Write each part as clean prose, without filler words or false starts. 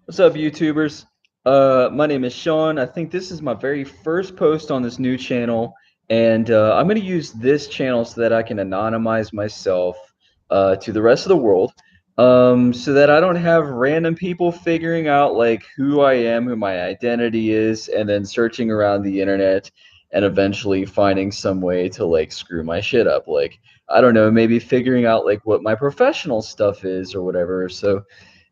What's up, YouTubers? My name is Sean. I think this is my very first post on this new channel, and I'm going to use this channel so that I can anonymize myself to the rest of the world, so that I don't have random people figuring out like who I am, who my identity is, and then searching around the internet and eventually finding some way to like screw my shit up. Like, I don't know, maybe figuring out like what my professional stuff is or whatever. So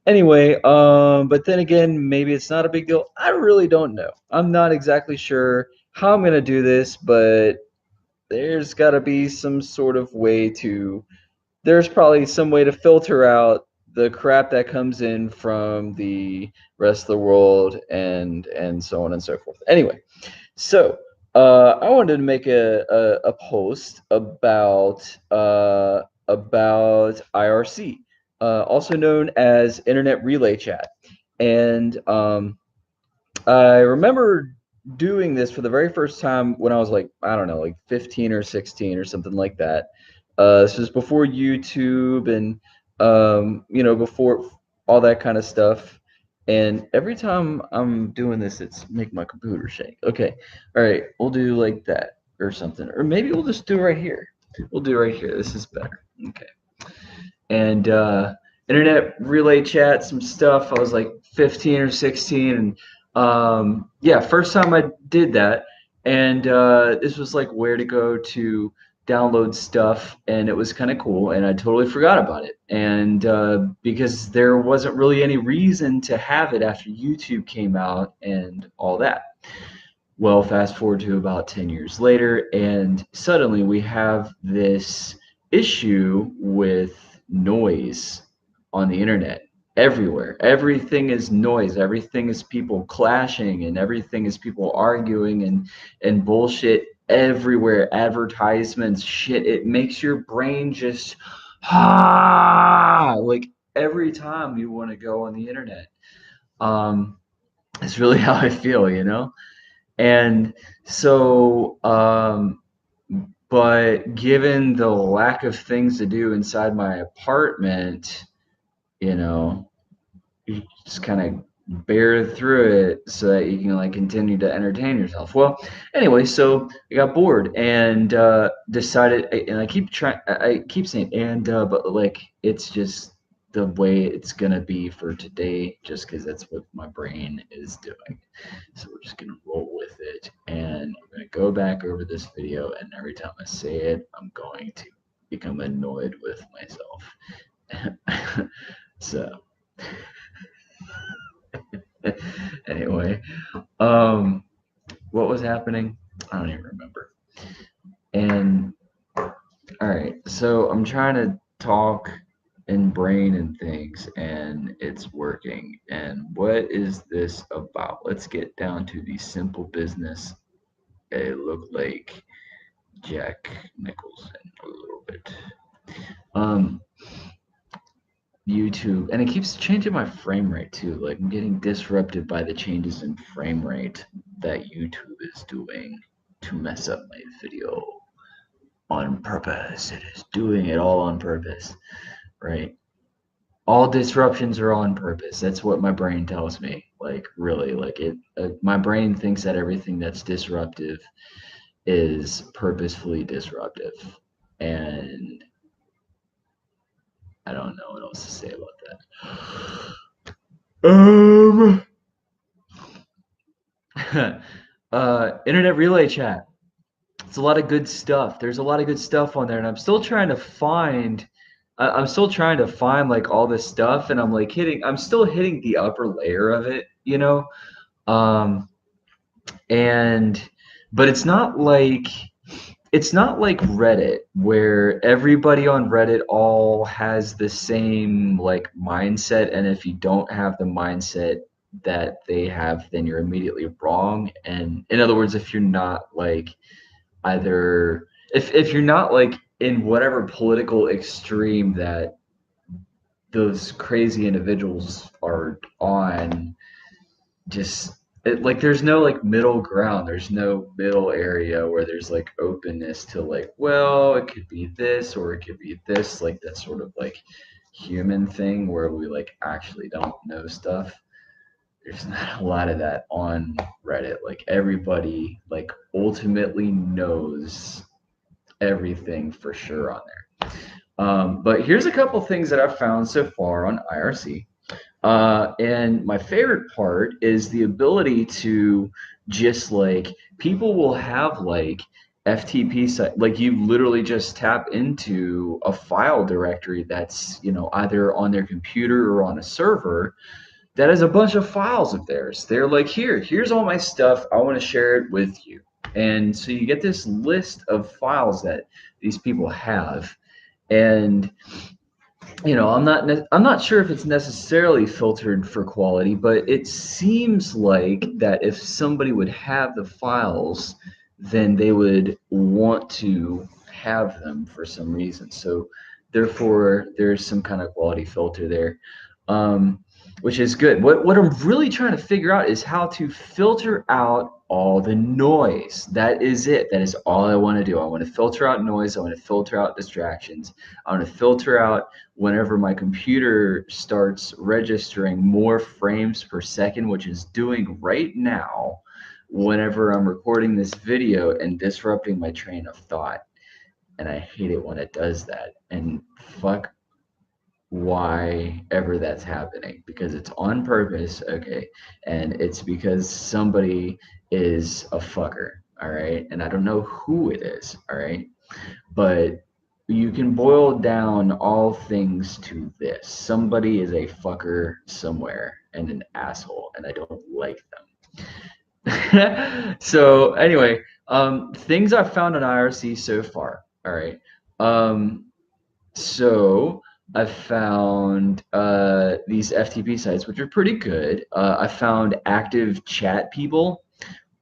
anyway, but then again, maybe it's not a big deal. I really don't know. I'm not exactly sure how I'm gonna do this, but there's got to be some sort of way to. There's probably some way to filter out the crap that comes in from the rest of the world and so on and so forth. Anyway, so I wanted to make a post about IRC, also known as Internet Relay Chat, and I remember doing this for the very first time when I was like, I don't know, like 15 or 16 or something like that. This was before YouTube and before all that kind of stuff. And every time I'm doing this, it's making my computer shake. Okay, all right, we'll do like that or something, or maybe we'll just do right here. We'll do right here. This is better. Okay, and internet relay chat, some stuff. I was like 15 or 16, and yeah, first time I did that, and this was like where to go to download stuff, and it was kind of cool, and I totally forgot about it, and because there wasn't really any reason to have it after YouTube came out and all that. Well, fast forward to about 10 years later, and suddenly we have this issue with noise on the internet everywhere. Everything is noise, everything is people clashing, and everything is people arguing and bullshit everywhere. Advertisements, shit. It makes your brain just like every time you want to go on the internet. Um, it's really how I feel. And so, but given the lack of things to do inside my apartment, you know, you just kind of bear through it so that you can like continue to entertain yourself. Well, anyway, so I got bored and decided, and I keep trying, I keep saying but like it's just the way it's gonna be for today, just because that's what my brain is doing. So we're just gonna roll with it, and I'm gonna go back over this video, and every time I say it, I'm going to become annoyed with myself. So anyway, um, what was happening? I don't even remember. And all right, so I'm trying to talk and brain and things, and it's working. And what is this about? Let's get down to the simple business. It looked like Jack Nicholson a little bit. Um, YouTube, and it keeps changing my frame rate too. Like I'm getting disrupted by the changes in frame rate that YouTube is doing to mess up my video on purpose. It is doing it all on purpose, right? All disruptions are on purpose. That's what my brain tells me. Like really, like it. My brain thinks that everything that's disruptive is purposefully disruptive, and I don't know what else to say about that. Internet relay chat. It's a lot of good stuff. There's a lot of good stuff on there, and I'm still trying to find. I'm still trying to find like all this stuff, and I'm like hitting. I'm still hitting the upper layer of it. Um, and but it's not like Reddit where everybody on Reddit all has the same like mindset, and if you don't have the mindset that they have, then you're immediately wrong. And in other words, if you're not like either if you're not like in whatever political extreme that those crazy individuals are on, just like there's no like middle ground, there's no middle area where there's like openness to like, well, it could be this or it could be this, like that sort of like human thing where we like actually don't know stuff. there's not a lot of that on Reddit. Like everybody like ultimately knows everything for sure on there. But here's a couple things that I've found so far on IRC. And my favorite part is the ability to just like people will have like FTP site, like you literally just tap into a file directory that's, either on their computer or on a server that has a bunch of files of theirs. They're like, here's all my stuff. I want to share it with you. And so you get this list of files that these people have. And I'm not sure if it's necessarily filtered for quality, but it seems like that if somebody would have the files, then they would want to have them for some reason. So therefore, there's some kind of quality filter there, which is good. What I'm really trying to figure out is how to filter out all the noise. That is it. That is all I want to do. I want to filter out noise. I want to filter out distractions. I want to filter out whenever my computer starts registering more frames per second, which is doing right now whenever I'm recording this video and disrupting my train of thought. And I hate it when it does that. And fuck why ever that's happening, because it's on purpose, okay? And it's because somebody is a fucker, all right? And I don't know who it is, all right? But you can boil down all things to this: somebody is a fucker somewhere and an asshole, and I don't like them. So anyway, things I've found on IRC so far, all right? So I've found these FTP sites, which are pretty good. I found active chat people.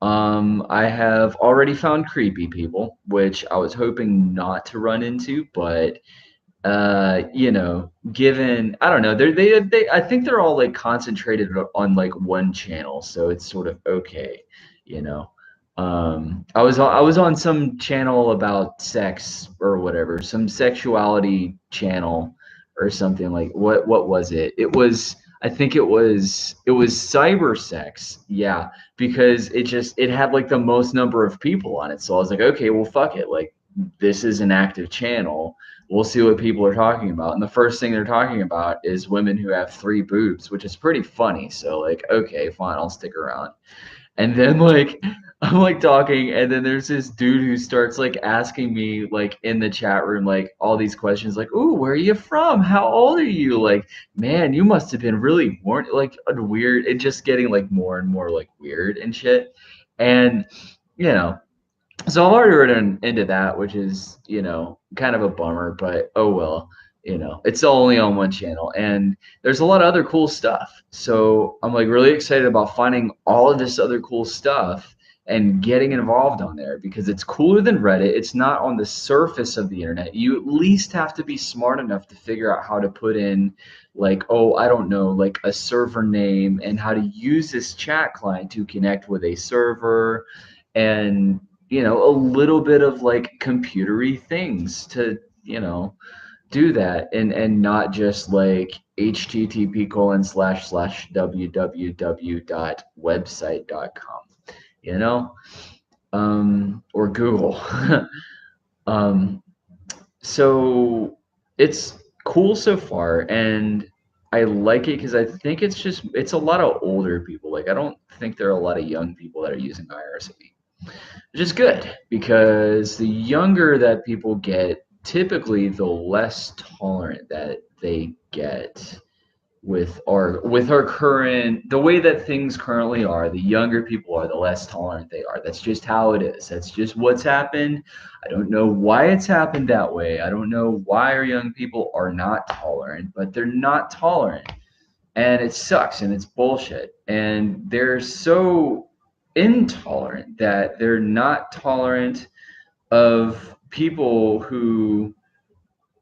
I have already found creepy people, which I was hoping not to run into, but given, I don't know, I think they're all like concentrated on like one channel, so it's sort of okay, you know. I was on some channel about sex or whatever, some sexuality channel or something. Like what was it? I think it was cyber sex. Yeah, because it had like the most number of people on it. So I was like, okay, well fuck it. Like this is an active channel. We'll see what people are talking about. And the first thing they're talking about is women who have 3 boobs, which is pretty funny. So like, okay, fine, I'll stick around. And then like I'm like talking, and then there's this dude who starts like asking me like in the chat room like all these questions like, "Ooh, where are you from? How old are you? Like, man, you must have been really born like weird." It just getting like more and more like weird and shit. And you know, so I've already written into that, which is, kind of a bummer, but oh well. It's only on one channel, and there's a lot of other cool stuff. So I'm like really excited about finding all of this other cool stuff and getting involved on there, because it's cooler than Reddit. It's not on the surface of the internet. You at least have to be smart enough to figure out how to put in like, oh, I don't know, like a server name and how to use this chat client to connect with a server, and a little bit of like computery things to do that, and not just like http://www.website.com, or Google. um, so it's cool so far, and I like it because I think it's a lot of older people. Like I don't think there are a lot of young people that are using IRC, which is good, because the younger that people get, typically the less tolerant that they get with our current, the way that things currently are. The younger people are, the less tolerant they are. That's just how it is. That's just what's happened. I don't know why it's happened that way. I don't know why our young people are not tolerant, but they're not tolerant, and it sucks, and it's bullshit, and they're so intolerant that they're not tolerant of people who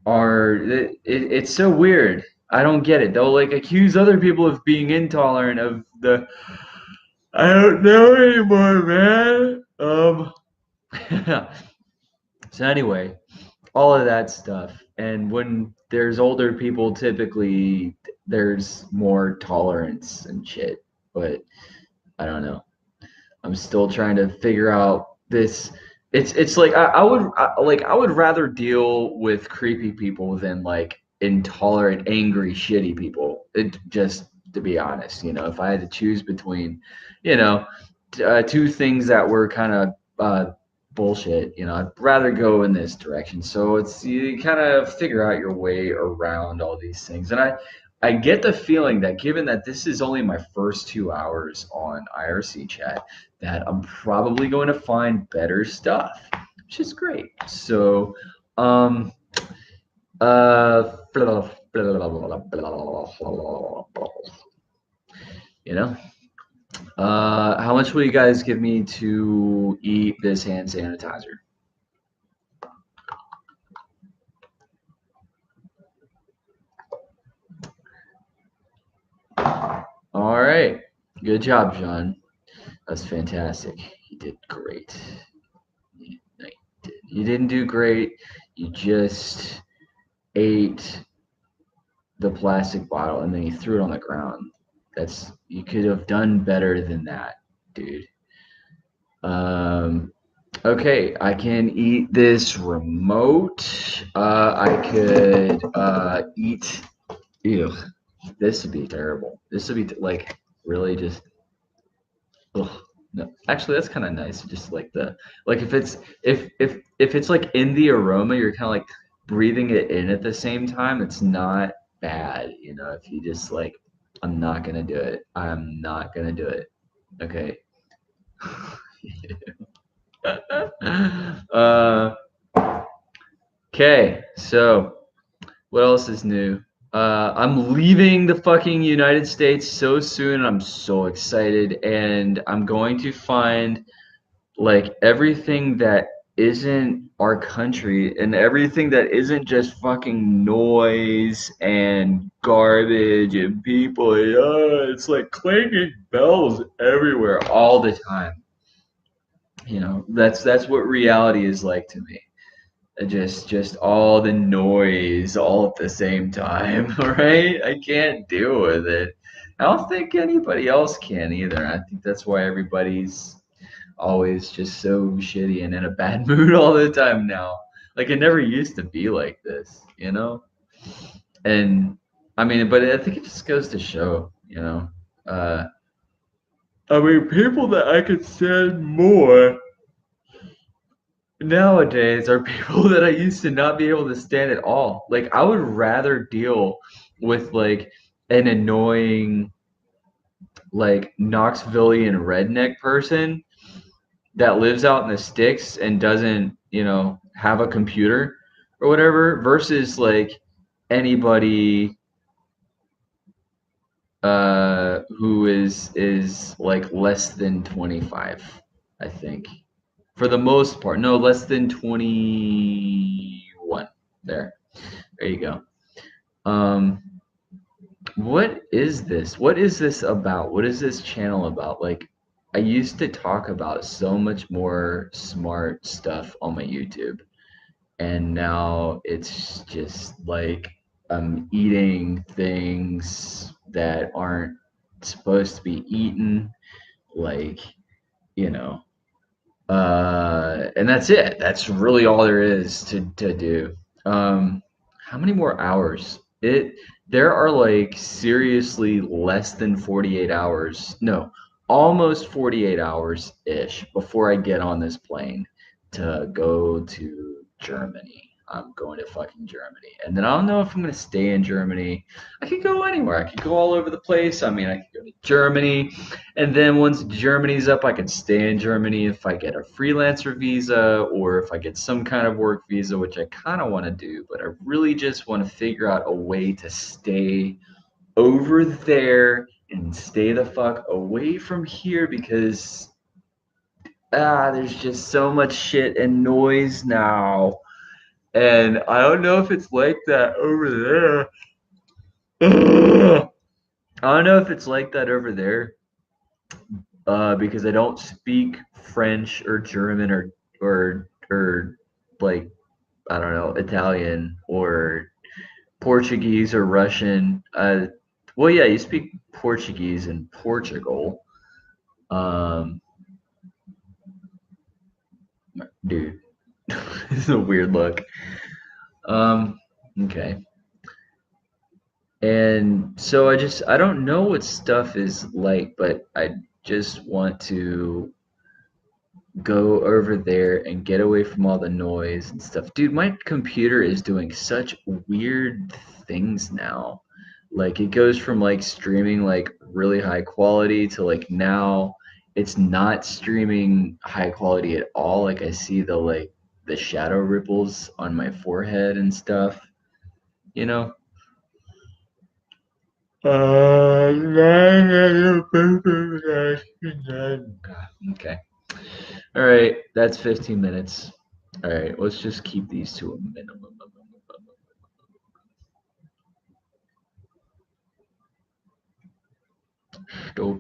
are it's so weird. I don't get it. They'll like accuse other people of being intolerant of the, I don't know anymore, man. So anyway, all of that stuff. And when there's older people, typically there's more tolerance and shit. but I don't know. I'm still trying to figure out this. It's like I would rather deal with creepy people than like intolerant, angry, shitty people. It just to be honest, if I had to choose between, you know, two things that were kind of bullshit, I'd rather go in this direction. So it's you kind of figure out your way around all these things, and I get the feeling that given that this is only my first 2 hours on IRC chat, that I'm probably going to find better stuff, which is great. So, uh, you know, how much will you guys give me to eat this hand sanitizer? All right. Good job, John. That's fantastic. You did great. You didn't do great. You just ate the plastic bottle and then you threw it on the ground. You could have done better than that, dude. Okay, I can eat this remote. I could eat. Ew, this would be terrible. This would be like really just. Ugh. No, actually, that's kind of nice. Just like if it's like in the aroma, you're kind of like breathing it in at the same time. It's not bad, If you just like, I'm not gonna do it. I'm not gonna do it. Okay. uh, okay. So what else is new? I'm leaving the fucking United States so soon. I'm so excited, and I'm going to find like everything that isn't our country and everything that isn't just fucking noise and garbage and people. It's like clanging bells everywhere all the time. That's what reality is like to me. Just all the noise all at the same time, right? I can't deal with it. I don't think anybody else can either. I think that's why everybody's always just so shitty and in a bad mood all the time now. Like it never used to be like this. And I mean, but I think it just goes to show. Uh, I mean, people that I could stand more nowadays are people that I used to not be able to stand at all. Like I would rather deal with like an annoying like Knoxvilleian redneck person that lives out in the sticks and doesn't, have a computer or whatever versus like anybody who is like less than 25, I think. For the most part. No, less than 21. There. There you go. Um what is this? What is this about? What is this channel about? Like I used to talk about so much more smart stuff on my YouTube, and now it's just like I'm eating things that aren't supposed to be eaten, like, you know, and that's it. That's really all there is to do. How many more hours? There are like seriously less than 48 hours. No, almost 48 hours ish before I get on this plane to go to Germany. I'm going to fucking Germany. And then I don't know if I'm going to stay in Germany. I could go anywhere. I could go all over the place. I mean, I could go to Germany. And then once Germany's up, I can stay in Germany if I get a freelancer visa or if I get some kind of work visa, which I kind of want to do. But I really just want to figure out a way to stay over there and stay the fuck away from here because there's just so much shit and noise now. And I don't know if it's like that over there. I don't know if it's like that over there because I don't speak French or German or like I don't know Italian or Portuguese or Russian. Well, yeah, you speak. Portuguese in Portugal. Um, dude, this is a weird look. Okay. And so I don't know what stuff is like, but I just want to go over there and get away from all the noise and stuff. Dude, my computer is doing such weird things now. Like it goes from like streaming like really high quality to like now it's not streaming high quality at all. Like I see the shadow ripples on my forehead and stuff, you know? Okay. All right, that's 15 minutes. All right, let's just keep these to a minimum. Stop.